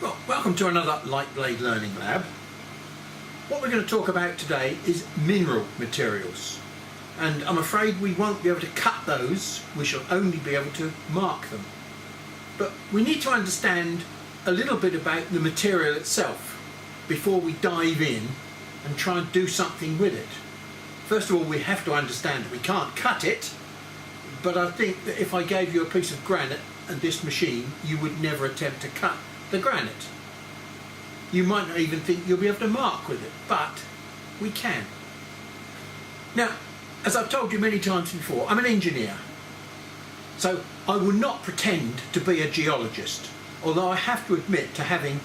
Well, welcome to another Lightblade Learning Lab. What we're going to talk about today is mineral materials. And I'm afraid we won't be able to cut those, we shall only be able to mark them. But we need to understand a little bit about the material itself before we dive in and try and do something with it. First of all, we have to understand that we can't cut it, but I think that if I gave you a piece of granite and this machine, you would never attempt to cut the granite. You might not even think you'll be able to mark with it, but we can. Now, as I've told you many times before, I'm an engineer, so I will not pretend to be a geologist, although I have to admit to having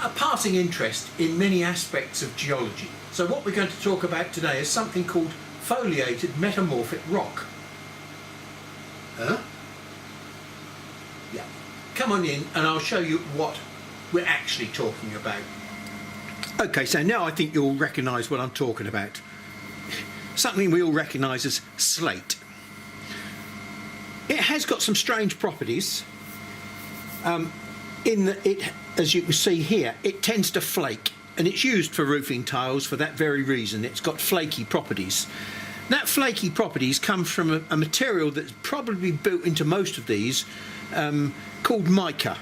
a passing interest in many aspects of geology. So what we're going to talk about today is something called foliated metamorphic rock. Huh? Yeah. Come on in and I'll show you what we're actually talking about. Okay, so now I think you'll recognise what I'm talking about. Something we all recognise as slate. It has got some strange properties. In that it, as you can see here, it tends to flake, and it's used for roofing tiles for that very reason. It's got flaky properties. That flaky properties comes from a material that's probably built into most of these, called mica,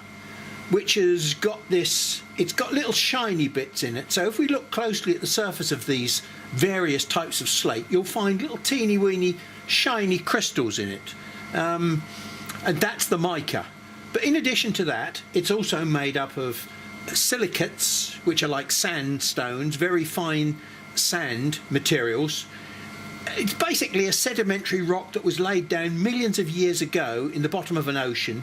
which has got this, it's got little shiny bits in it. So if we look closely at the surface of these various types of slate, you'll find little teeny weeny shiny crystals in it, and that's the mica. But in addition to that, it's also made up of silicates, which are like sandstones, very fine sand materials. It's basically a sedimentary rock that was laid down millions of years ago in the bottom of an ocean,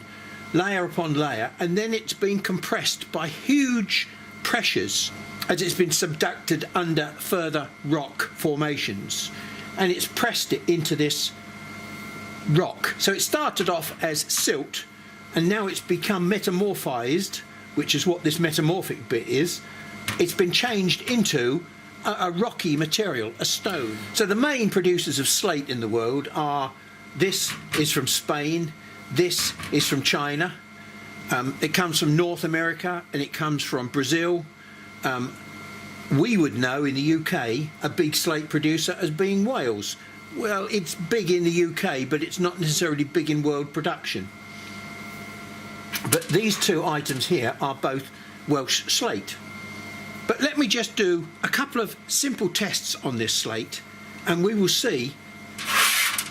layer upon layer, and then it's been compressed by huge pressures as it's been subducted under further rock formations, and it's pressed it into this rock. So it started off as silt, and now it's become metamorphized, which is what this metamorphic bit is. It's been changed into a rocky material, a stone. So the main producers of slate in the world are, this is from Spain, this is from China, it comes from North America, and it comes from Brazil. We would know in the UK a big slate producer as being Wales. Well, it's big in the UK, but it's not necessarily big in world production. But these two items here are both Welsh slate. But let me just do a couple of simple tests on this slate, and we will see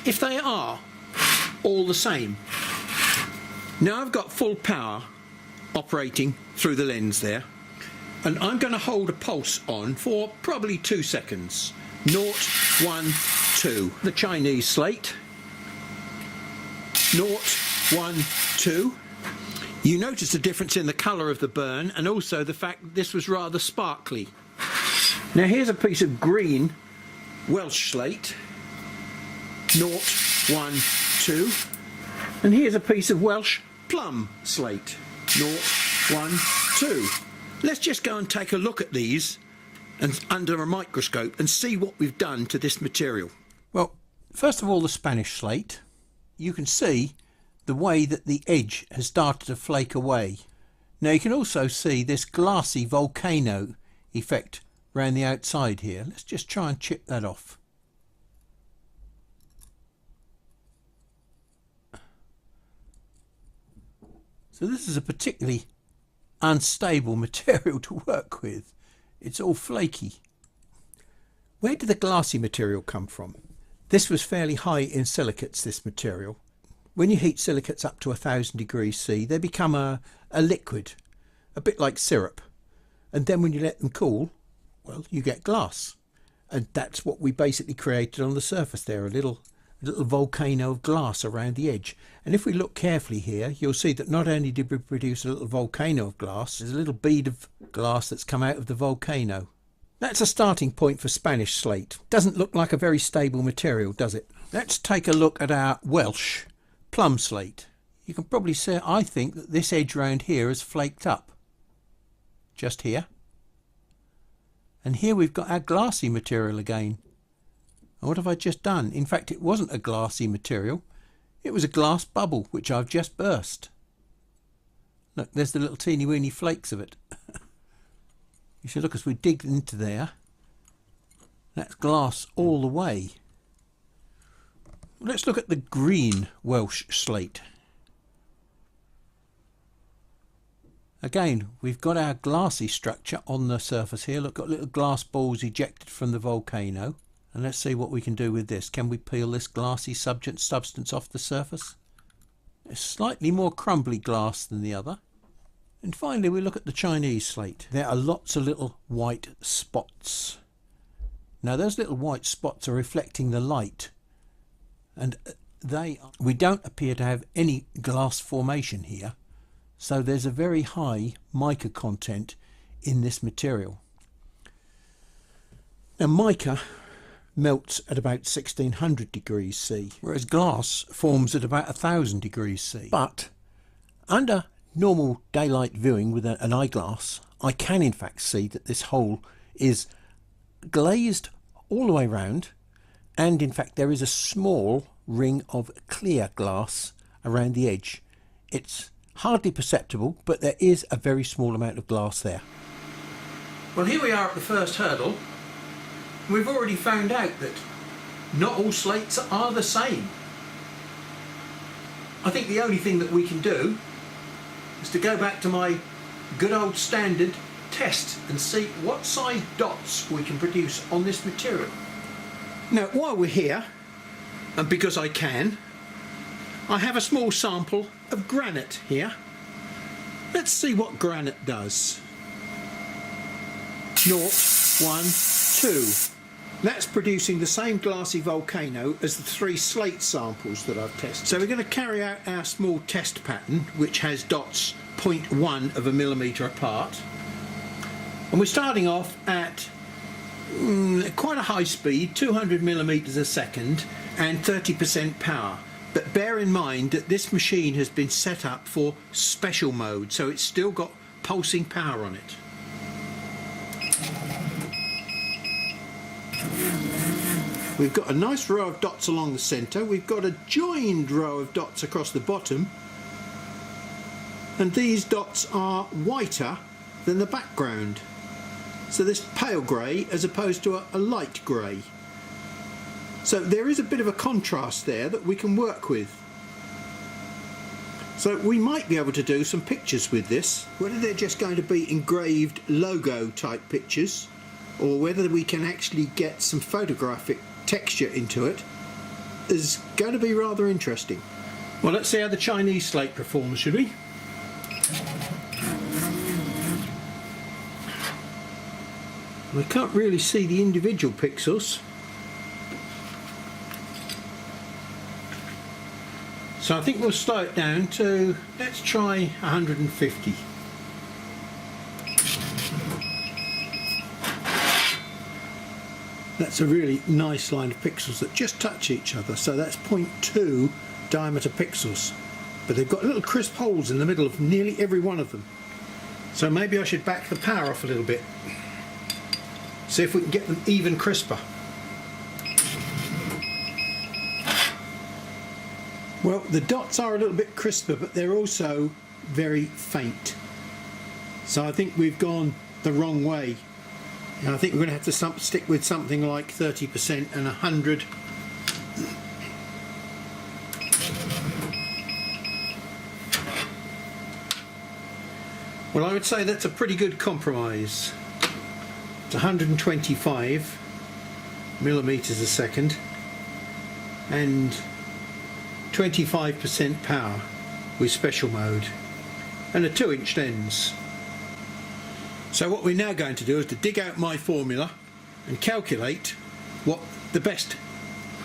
if they are all the same. Now I've got full power operating through the lens there, and I'm going to hold a pulse on for probably 2 seconds. 0, 1, 2. The Chinese slate. 0, 1, 2. You notice the difference in the colour of the burn, and also the fact that this was rather sparkly. Now here's a piece of green Welsh slate. 0, 1, 2. And here's a piece of Welsh plum slate. 0, 1, 2. Let's just go and take a look at these and under a microscope and see what we've done to this material. Well, first of all, the Spanish slate. You can see the way that the edge has started to flake away. Now you can also see this glassy volcano effect around the outside here. Let's just try and chip that off. So this is a particularly unstable material to work with. It's all flaky. Where did the glassy material come from? This was fairly high in silicates, this material. When you heat silicates up to 1000 degrees C, they become a liquid, a bit like syrup. And then when you let them cool, well, you get glass. And that's what we basically created on the surface there, a little volcano of glass around the edge. And if we look carefully here, you'll see that not only did we produce a little volcano of glass, there's a little bead of glass that's come out of the volcano. That's a starting point for Spanish slate. Doesn't look like a very stable material, does it? Let's take a look at our Welsh plum slate. You can probably see, I think, that this edge round here has flaked up. Just here. And here we've got our glassy material again. And what have I just done? In fact, it wasn't a glassy material. It was a glass bubble, which I've just burst. Look, there's the little teeny weeny flakes of it. You should look as we dig into there. That's glass all the way. Let's look at the green Welsh slate. Again, we've got our glassy structure on the surface here. Look, got little glass balls ejected from the volcano. And let's see what we can do with this. Can we peel this glassy substance off the surface? It's slightly more crumbly glass than the other. And finally, we look at the Chinese slate. There are lots of little white spots. Now, those little white spots are reflecting the light. And we don't appear to have any glass formation here. So there's a very high mica content in this material. Now, mica melts at about 1600 degrees C, whereas glass forms at about 1000 degrees C. But under normal daylight viewing with an eyeglass, I can in fact see that this hole is glazed all the way round, and in fact there is a small ring of clear glass around the edge. It's hardly perceptible, but there is a very small amount of glass there. Well, here we are at the first hurdle. We've already found out that not all slates are the same. I think the only thing that we can do is to go back to my good old standard test and see what size dots we can produce on this material. Now, while we're here, and because I can, I have a small sample of granite here. Let's see what granite does. 0, 1, 2. That's producing the same glassy volcano as the 3 slate samples that I've tested. So we're going to carry out our small test pattern, which has dots 0.1 of a millimetre apart. And we're starting off at quite a high speed, 200 millimetres a second, and 30% power. But bear in mind that this machine has been set up for special mode, so it's still got pulsing power on it. We've got a nice row of dots along the centre. We've got a joined row of dots across the bottom. And these dots are whiter than the background. So this pale grey as opposed to a light grey. So there is a bit of a contrast there that we can work with. So we might be able to do some pictures with this, whether they're just going to be engraved logo type pictures or whether we can actually get some photographic texture into it is going to be rather interesting. Well, let's see how the Chinese slate performs, should we? We can't really see the individual pixels, so I think we'll slow it down to, let's try 150. That's a really nice line of pixels that just touch each other, so that's 0.2 diameter pixels, but they've got little crisp holes in the middle of nearly every one of them. So maybe I should back the power off a little bit, see if we can get them even crisper. Well, the dots are a little bit crisper, but they're also very faint, so I think we've gone the wrong way. And I think we're going to have to stick with something like 30% and 100. Well, I would say that's a pretty good compromise. It's 125 millimetres a second and 25% power with special mode and a 2-inch lens. So what we're now going to do is to dig out my formula and calculate what the best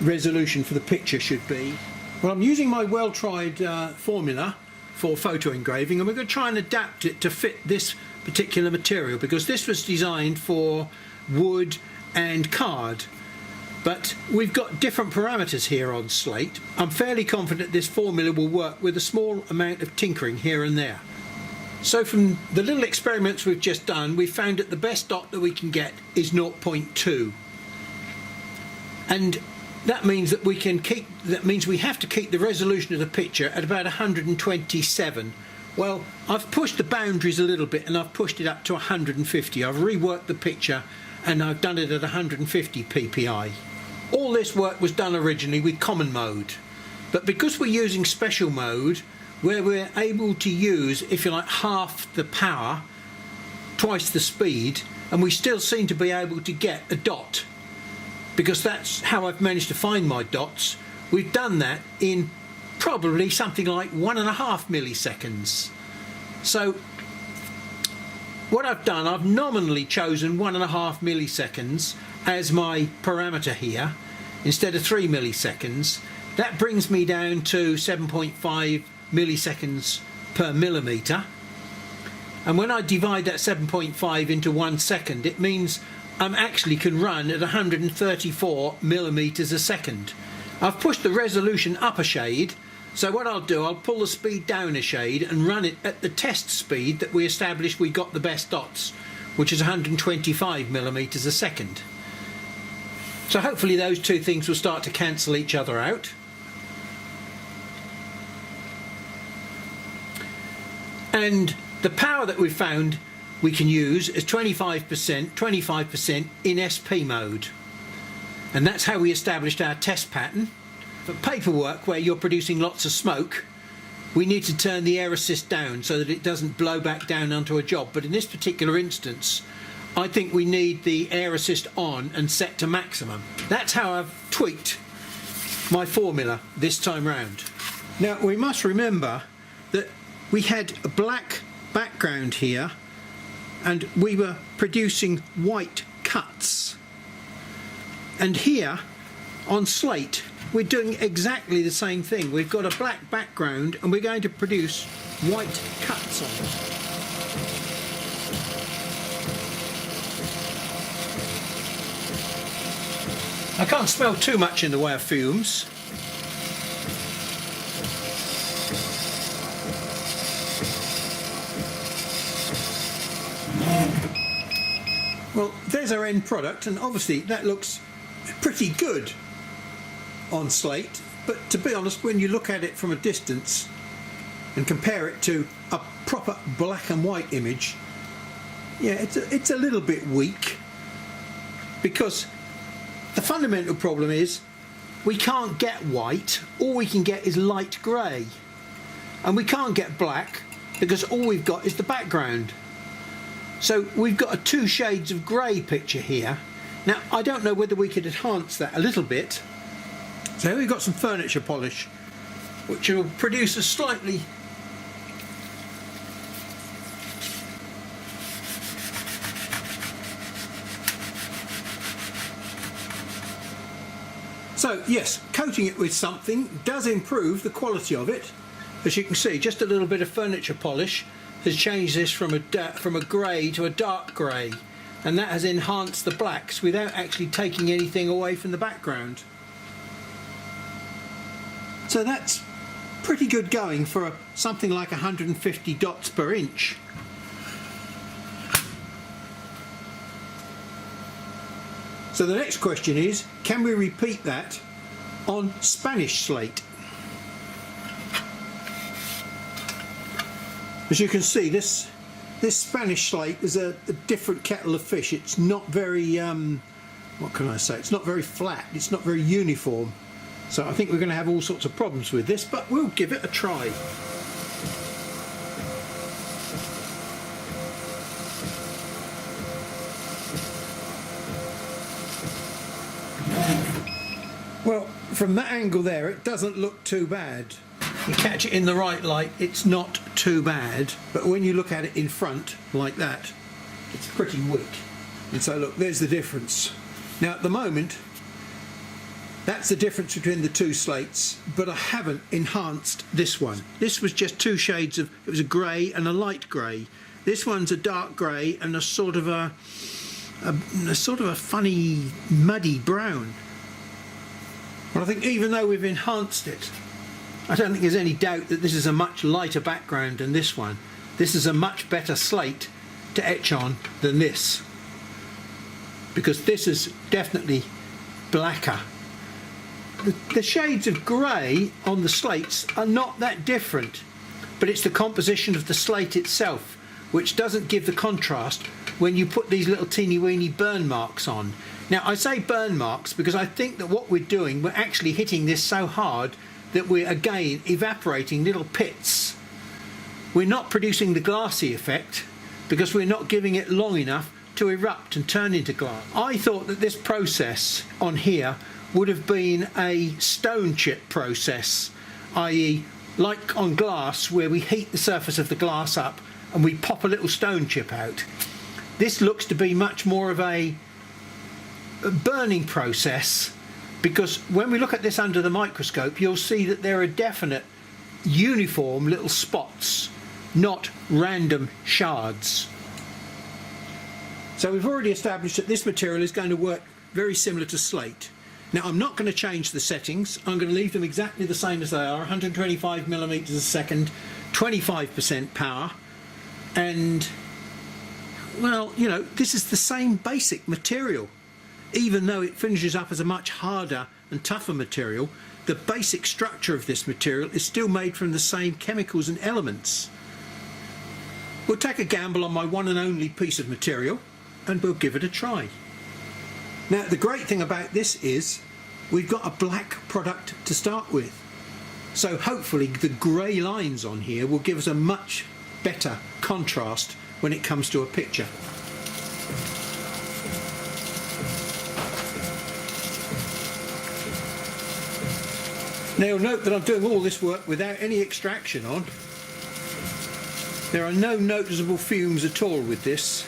resolution for the picture should be. Well, I'm using my well-tried formula for photo engraving, and we're going to try and adapt it to fit this particular material because this was designed for wood and card. But we've got different parameters here on slate. I'm fairly confident this formula will work with a small amount of tinkering here and there. So from the little experiments we've just done, we've found that the best dot that we can get is 0.2. And that means that we have to keep the resolution of the picture at about 127, Well, I've pushed the boundaries a little bit and I've pushed it up to 150. I've reworked the picture and I've done it at 150 ppi. All this work was done originally with common mode, but because we're using special mode, where we're able to use, if you like, half the power, twice the speed, and we still seem to be able to get a dot, because that's how I've managed to find my dots. We've done that in probably something like 1.5 milliseconds. So what I've done, I've nominally chosen 1.5 milliseconds as my parameter here instead of 3 milliseconds. That brings me down to 7.5 milliseconds per millimeter, and when I divide that 7.5 into 1 second, it means I actually can run at 134 millimeters a second. I've pushed the resolution up a shade, so what I'll do, I'll pull the speed down a shade and run it at the test speed that we established we got the best dots, which is 125 millimeters a second. So hopefully those two things will start to cancel each other out. And the power that we've found we can use is 25% in SP mode. And that's how we established our test pattern. For paperwork where you're producing lots of smoke, we need to turn the air assist down so that it doesn't blow back down onto a job. But in this particular instance, I think we need the air assist on and set to maximum. That's how I've tweaked my formula this time round. Now we must remember that we had a black background here and we were producing white cuts. And here on Slate we're doing exactly the same thing. We've got a black background and we're going to produce white cuts on it. I can't smell too much in the way of fumes. Well, there's our end product, and obviously that looks pretty good on Slate, but to be honest, when you look at it from a distance and compare it to a proper black and white image, yeah, it's a little bit weak, because the fundamental problem is we can't get white, all we can get is light grey, and we can't get black because all we've got is the background. So we've got a 2 shades of grey picture here. Now I don't know whether we could enhance that a little bit. So here we've got some furniture polish, which will produce a slightly So yes, coating it with something does improve the quality of it. As you can see, just a little bit of furniture polish has changed this from a grey to a dark grey, and that has enhanced the blacks without actually taking anything away from the background. So that's pretty good going for something like 150 dots per inch. So the next question is, can we repeat that on Spanish slate? As you can see, this Spanish slate is a different kettle of fish. It's not very, what can I say, it's not very flat, it's not very uniform. So I think we're going to have all sorts of problems with this, but we'll give it a try. Well, from that angle there, it doesn't look too bad. You catch it in the right light, it's not too bad, but when you look at it in front like that, it's pretty weak. And so look, there's the difference. Now at the moment, that's the difference between the two slates, but I haven't enhanced this one. This was just 2 shades of, it was a grey and a light grey. This one's a dark grey and a sort of a funny muddy brown. But I think even though we've enhanced it, I don't think there's any doubt that this is a much lighter background than this one. This is a much better slate to etch on than this, because this is definitely blacker. The shades of grey on the slates are not that different, but it's the composition of the slate itself which doesn't give the contrast when you put these little teeny weeny burn marks on. Now I say burn marks because I think that what we're doing, we're actually hitting this so hard that we're again evaporating little pits. We're not producing the glassy effect because we're not giving it long enough to erupt and turn into glass. I thought that this process on here would have been a stone chip process, i.e. like on glass where we heat the surface of the glass up and we pop a little stone chip out. This looks to be much more of a burning process, because when we look at this under the microscope you'll see that there are definite uniform little spots, not random shards. So we've already established that this material is going to work very similar to slate. Now I'm not going to change the settings, I'm going to leave them exactly the same as they are, 125 millimeters a second, 25% power, and well, you know, this is the same basic material. Even though it finishes up as a much harder and tougher material, the basic structure of this material is still made from the same chemicals and elements. We'll take a gamble on my one and only piece of material and we'll give it a try. Now the great thing about this is we've got a black product to start with, so hopefully the grey lines on here will give us a much better contrast when it comes to a picture. Now you'll note that I'm doing all this work without any extraction on. There are no noticeable fumes at all with this.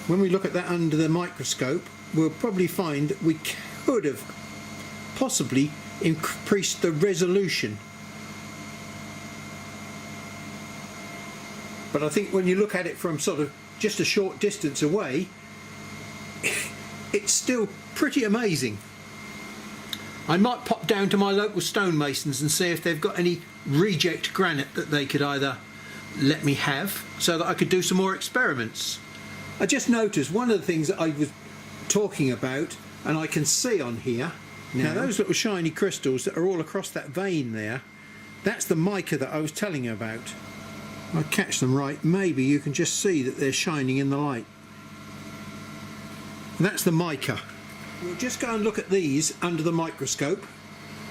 When we look at that under the microscope, we'll probably find that we could have possibly increased the resolution. But I think when you look at it from sort of just a short distance away, it's still pretty amazing. I might pop down to my local stonemasons and see if they've got any reject granite that they could either let me have so that I could do some more experiments. I just noticed one of the things that I was talking about, and I can see on here now those little shiny crystals that are all across that vein there, that's the mica that I was telling you about. If I catch them right, maybe you can just see that they're shining in the light. That's the mica. We'll just go and look at these under the microscope.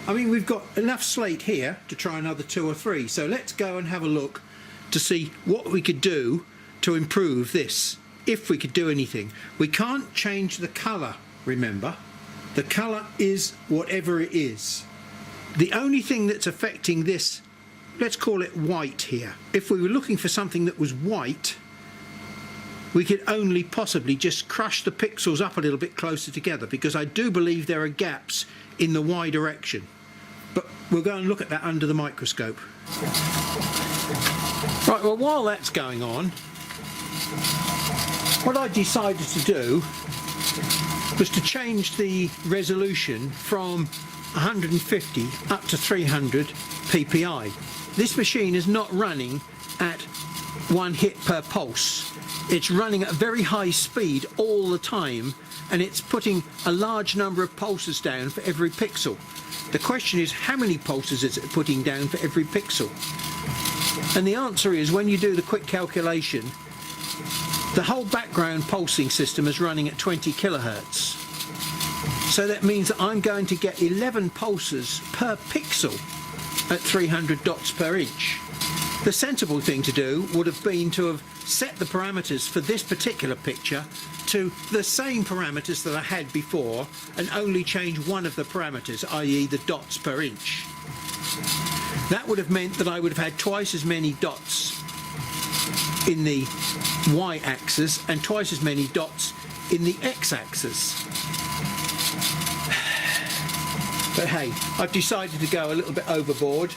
I mean, we've got enough slate here to try another 2 or 3, so let's go and have a look to see what we could do to improve this, if we could do anything. We can't change the colour, remember. The colour is whatever it is. The only thing that's affecting this, let's call it white here. If we were looking for something that was white, we could only possibly just crush the pixels up a little bit closer together, because I do believe there are gaps in the Y direction. But we'll go and look at that under the microscope. Right, well, while that's going on, what I decided to do was to change the resolution from 150 up to 300 ppi. This machine is not running at 1 hit per pulse. It's running at a very high speed all the time, and it's putting a large number of pulses down for every pixel. The question is, how many pulses is it putting down for every pixel? And the answer is, when you do the quick calculation, the whole background pulsing system is running at 20 kilohertz. So that means that I'm going to get 11 pulses per pixel at 300 dots per inch. The sensible thing to do would have been to have set the parameters for this particular picture to the same parameters that I had before, and only change one of the parameters, i.e. the dots per inch. That would have meant that I would have had twice as many dots in the y-axis and twice as many dots in the x-axis. But hey, I've decided to go a little bit overboard,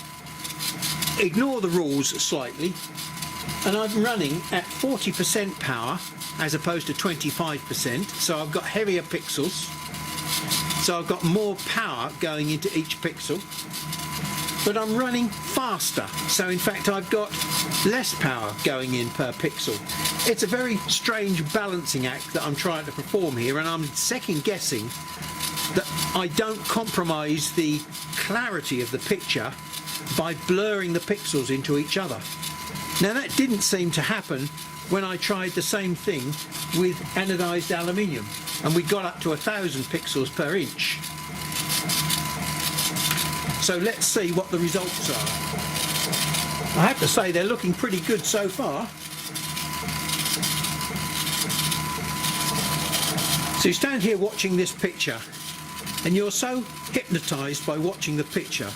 ignore the rules slightly, and I'm running at 40% power as opposed to 25%, so I've got heavier pixels, so I've got more power going into each pixel, but I'm running faster, so in fact I've got less power going in per pixel. It's a very strange balancing act that I'm trying to perform here, and I'm second guessing that I don't compromise the clarity of the picture by blurring the pixels into each other. Now that didn't seem to happen when I tried the same thing with anodized aluminium, and we got up to 1,000 pixels per inch. So let's see what the results are. I have to say they're looking pretty good so far. So you stand here watching this picture and you're so hypnotized by watching the picture,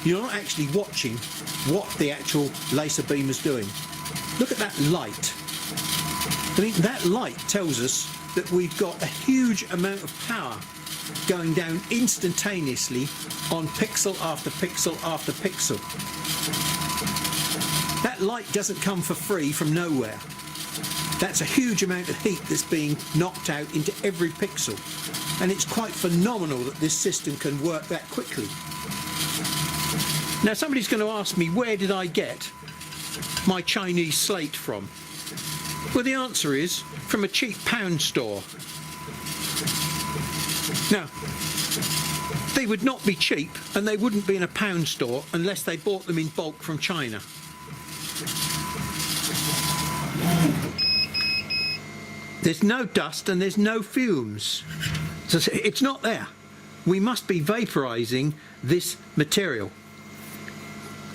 you're not actually watching what the actual laser beam is doing. Look at that light. I mean, that light tells us that we've got a huge amount of power going down instantaneously on pixel after pixel after pixel. That light doesn't come for free from nowhere. That's a huge amount of heat that's being knocked out into every pixel, and it's quite phenomenal that this system can work that quickly. Now somebody's going to ask me, where did I get my Chinese slate from? Well, the answer is from a cheap pound store. Now, they would not be cheap, and they wouldn't be in a pound store unless they bought them in bulk from China. There's no dust and there's no fumes. So it's not there. We must be vaporizing this material.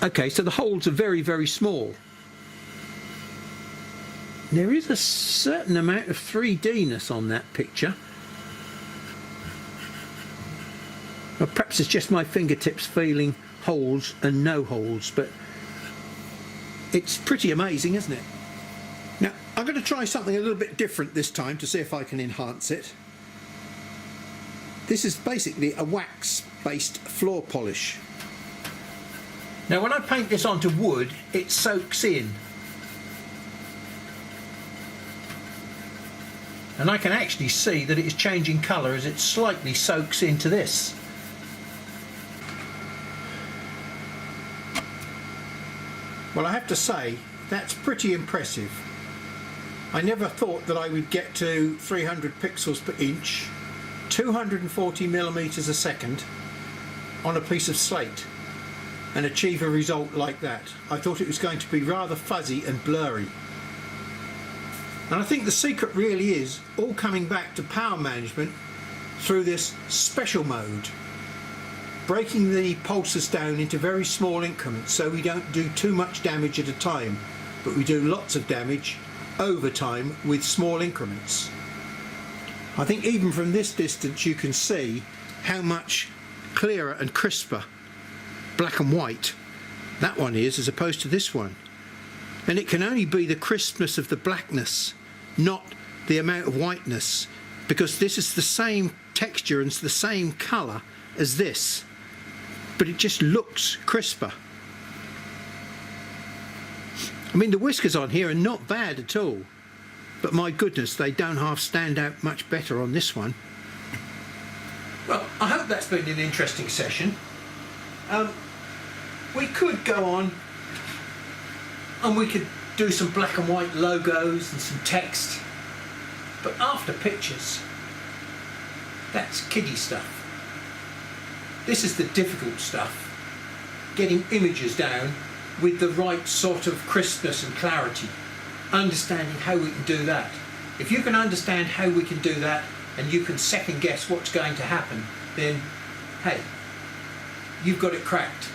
Okay, so the holes are very, very small. There is a certain amount of 3D-ness on that picture. Well, perhaps it's just my fingertips feeling holes and no holes, but it's pretty amazing, isn't it? Now, I'm going to try something a little bit different this time to see if I can enhance it. This is basically a wax-based floor polish. Now, when I paint this onto wood, it soaks in. And I can actually see that it is changing colour as it slightly soaks into this. Well, I have to say, that's pretty impressive. I never thought that I would get to 300 pixels per inch, 240 millimeters a second on a piece of slate and achieve a result like that. I thought it was going to be rather fuzzy and blurry. And I think the secret really is all coming back to power management through this special mode, breaking the pulses down into very small increments so we don't do too much damage at a time, but we do lots of damage over time with small increments. I think even from this distance you can see how much clearer and crisper black and white that one is as opposed to this one. And it can only be the crispness of the blackness, not the amount of whiteness, because this is the same texture and it's the same colour as this, but it just looks crisper. I mean, the whiskers on here are not bad at all, but my goodness, they don't half stand out much better on this one. Well, I hope that's been an interesting session. We could go on and we could do some black and white logos and some text, but after pictures, that's kiddie stuff. This is the difficult stuff, getting images down with the right sort of crispness and clarity, understanding how we can do that. If you can understand how we can do that and you can second guess what's going to happen, then hey, you've got it cracked.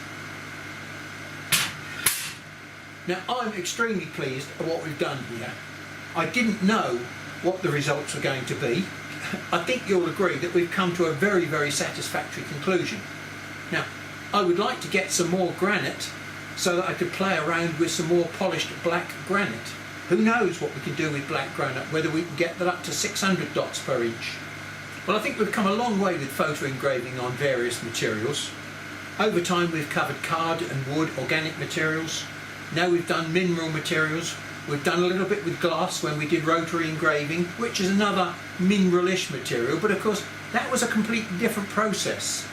Now, I'm extremely pleased at what we've done here. I didn't know what the results were going to be. I think you'll agree that we've come to a very, very satisfactory conclusion. Now, I would like to get some more granite so that I could play around with some more polished black granite. Who knows what we can do with black granite, whether we can get that up to 600 dots per inch. Well, I think we've come a long way with photo engraving on various materials. Over time we've covered card and wood, organic materials. Now we've done mineral materials. We've done a little bit with glass when we did rotary engraving, which is another mineral-ish material, but of course that was a completely different process.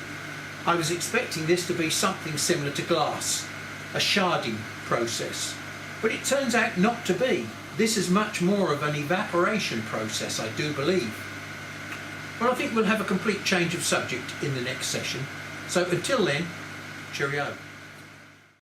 I was expecting this to be something similar to glass, a sharding process, but it turns out not to be. This is much more of an evaporation process, I do believe. Well, I think we'll have a complete change of subject in the next session. So until then, cheerio.